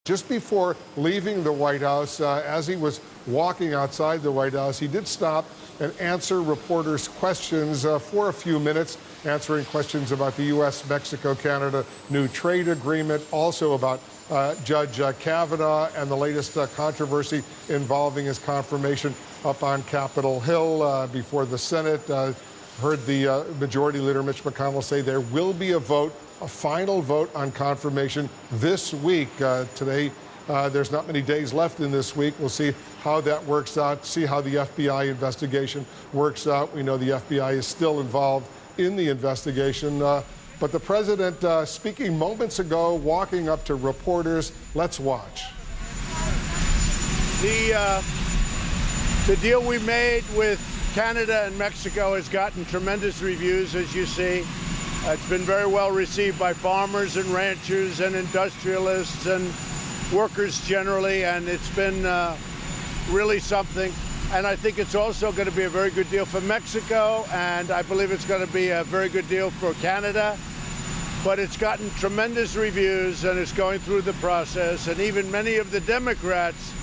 Just before leaving the White House, as he was walking outside the White House, he did stop and answer reporters' questions for a few minutes, answering questions about the U.S., Mexico, Canada new trade agreement, also about Judge Kavanaugh and the latest controversy involving his confirmation up on Capitol Hill before the Senate. Heard the Majority Leader Mitch McConnell say there will be a vote, a final vote on confirmation this week. Today, there's not many days left in this week. We'll see how that works out, see how the FBI investigation works out. We know the FBI is still involved in the investigation. But the president speaking moments ago, walking up to reporters. Let's watch. The deal we made with Canada and Mexico has gotten tremendous reviews, as you see. It's been very well received by farmers and ranchers and industrialists and workers generally, and it's been really something. And I think it's also going to be a very good deal for Mexico, and I believe it's going to be a very good deal for Canada. But it's gotten tremendous reviews, and it's going through the process. And even many of the Democrats,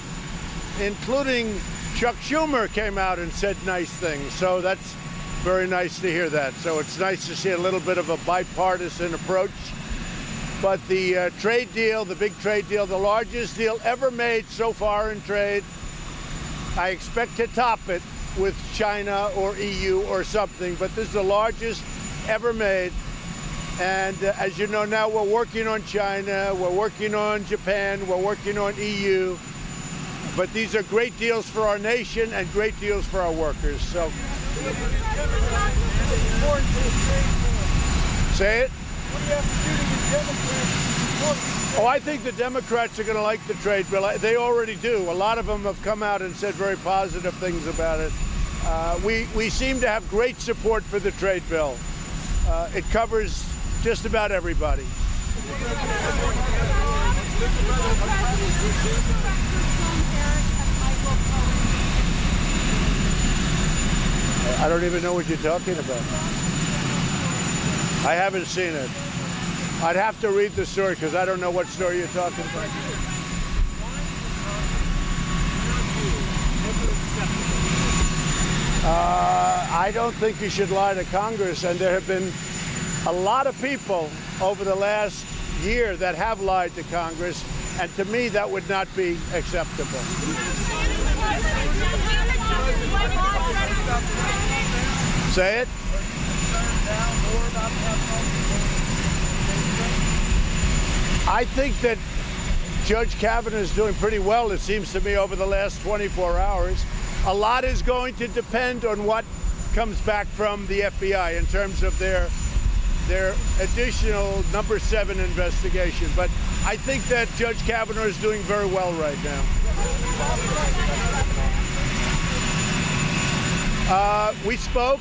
including Chuck Schumer, came out and said nice things. So that's very nice to hear that. So it's nice to see a little bit of a bipartisan approach. But the trade deal, the big trade deal, the largest deal ever made so far in trade, I expect to top it with China or EU or something. But this is the largest ever made. And as you know, now we're working on China, we're working on Japan, we're working on EU. But these are great deals for our nation and great deals for our workers. So, say it. Oh, I think the Democrats are going to like the trade bill. They already do. A lot of them have come out and said very positive things about it. We seem to have great support for the trade bill. It covers just about everybody. I don't even know what you're talking about. I haven't seen it. I'd have to read the story because I don't know what story you're talking about. I don't think you should lie to Congress, and there have been a lot of people over the last year that have lied to Congress, and to me that would not be acceptable. Say it. I think that Judge Kavanaugh is doing pretty well, it seems to me, over the last 24 hours. A lot is going to depend on what comes back from the FBI in terms of their additional number 7 investigation. But I think that Judge Kavanaugh is doing very well right now. We spoke,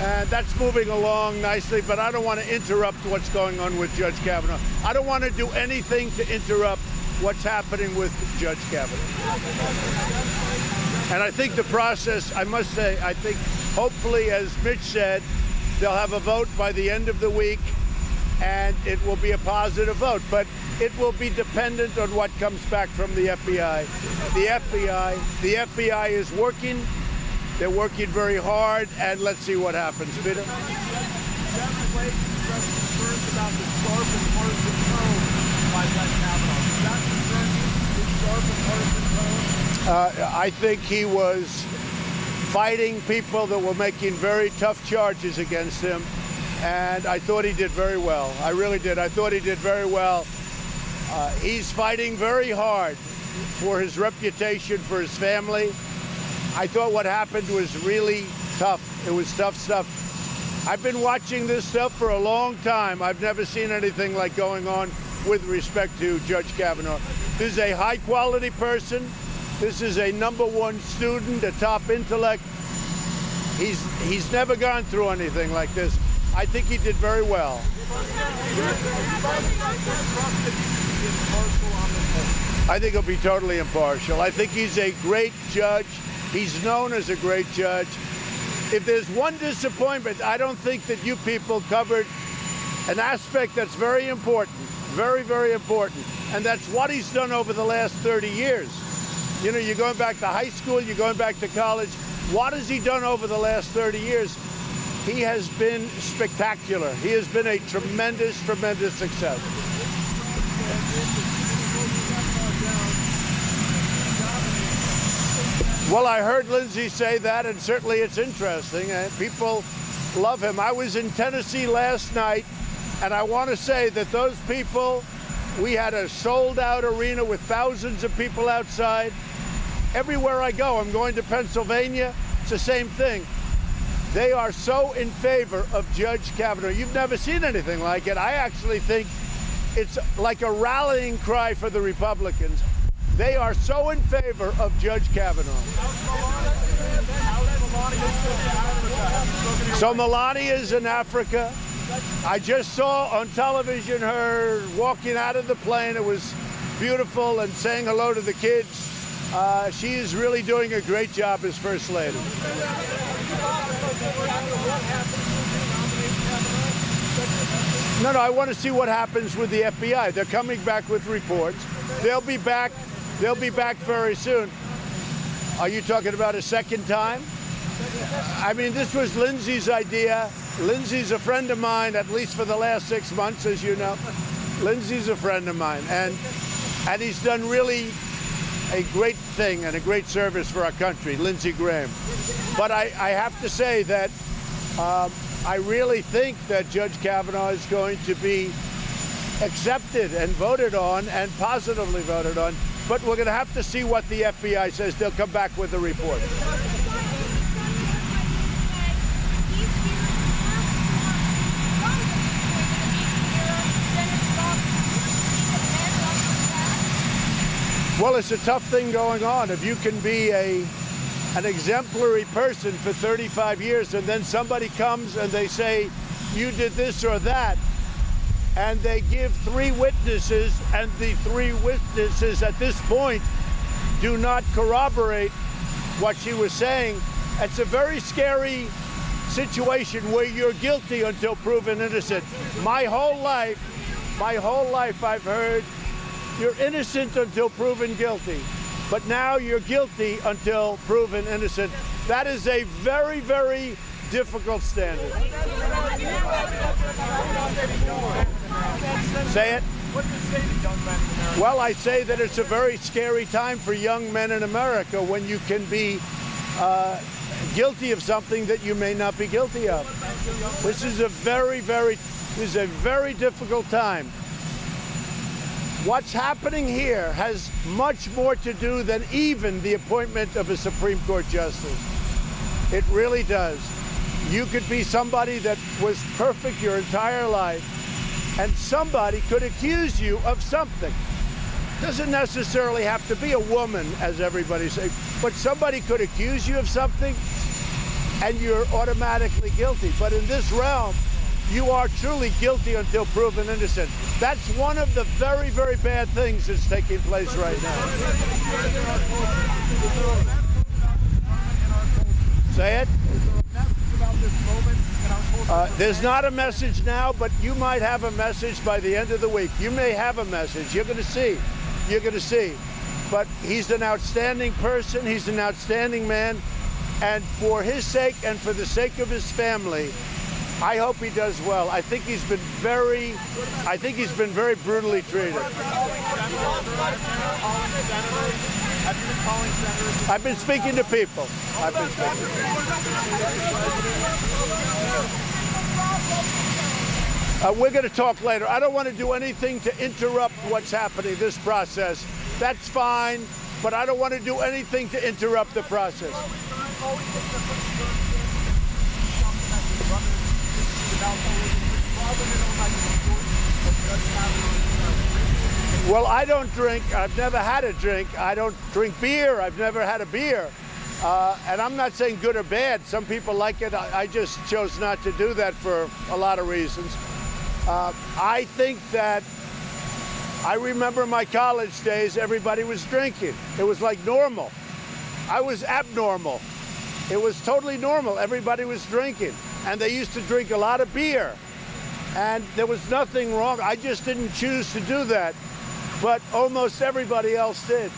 and that's moving along nicely, but I don't want to interrupt what's going on with Judge Kavanaugh. I don't want to do anything to interrupt what's happening with Judge Kavanaugh. And I think the process, I must say, I think hopefully, as Mitch said, they'll have a vote by the end of the week, and it will be a positive vote. But it will be dependent on what comes back from the FBI. The FBI is working. They're working very hard, and let's see what happens. Peter? I think he was fighting people that were making very tough charges against him, and I thought he did very well. I really did. I thought he did very well. He's fighting very hard for his reputation, for his family. I thought what happened was really tough. It was tough stuff. I've been watching this stuff for a long time. I've never seen anything like going on with respect to Judge Kavanaugh. This is a high-quality person. This is a #1 student, a top intellect. He's never gone through anything like this. I think he did very well. I think he'll be totally impartial. I think he's a great judge. He's known as a great judge. If there's one disappointment, I don't think that you people covered an aspect that's very important. Very, very important. And that's what he's done over the last 30 years. You know, you're going back to high school, you're going back to college. What has he done over the last 30 years? He has been spectacular. He has been a tremendous, tremendous success. Well, I heard Lindsey say that, and certainly it's interesting, and people love him. I was in Tennessee last night, and I want to say that those people, we had a sold-out arena with thousands of people outside. Everywhere I go, I'm going to Pennsylvania, it's the same thing. They are so in favor of Judge Kavanaugh. You've never seen anything like it. I actually think it's like a rallying cry for the Republicans. They are so in favor of Judge Kavanaugh. So Melania's in Africa. I just saw on television her walking out of the plane. It was beautiful, and saying hello to the kids. She is really doing a great job as First Lady. No, I want to see what happens with the FBI. They're coming back with reports. They'll be back very soon. Are you talking about a second time? I mean, this was Lindsey's idea. Lindsey's a friend of mine, at least for the last 6 months, as you know. Lindsey's a friend of mine, and he's done really a great thing and a great service for our country, Lindsey Graham. But I have to say that I really think that Judge Kavanaugh is going to be accepted and voted on, and positively voted on. But we're going to have to see what the FBI says. They'll come back with a report. Well, it's a tough thing going on. If you can be an exemplary person for 35 years and then somebody comes and they say, you did this or that, and they give 3 witnesses, and the 3 witnesses at this point do not corroborate what she was saying, it's a very scary situation where you're guilty until proven innocent. My whole life I've heard you're innocent until proven guilty, but now you're guilty until proven innocent. That is a very, very difficult standard. Say it. What do you say to young men in America? Well, I say that it's a very scary time for young men in America when you can be guilty of something that you may not be guilty of. This is a very, very difficult time. What's happening here has much more to do than even the appointment of a Supreme Court justice. It really does. You could be somebody that was perfect your entire life, and somebody could accuse you of something. Doesn't necessarily have to be a woman, as everybody says, but somebody could accuse you of something, and you're automatically guilty. But in this realm, you are truly guilty until proven innocent. That's one of the very, very bad things that's taking place right now. Say it. There's not a message now, but you might have a message by the end of the week. You may have a message. You're going to see. You're going to see. But he's an outstanding person. He's an outstanding man. And for his sake and for the sake of his family, I hope he does well. I think he's been very brutally treated. Have you been calling senators? I've been speaking to people. We're going to talk later. I don't want to do anything to interrupt what's happening, this process. That's fine, but I don't want to do anything to interrupt the process. Well, I don't drink. I've never had a drink. I don't drink beer. I've never had a beer. And I'm not saying good or bad. Some people like it. I just chose not to do that for a lot of reasons. I think that I remember my college days, everybody was drinking. It was like normal. I was abnormal. It was totally normal. Everybody was drinking. And they used to drink a lot of beer. and there was nothing wrong. I just didn't choose to do that, but almost everybody else did.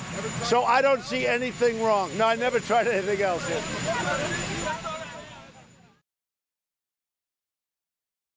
So I don't see anything wrong. No, I never tried anything else.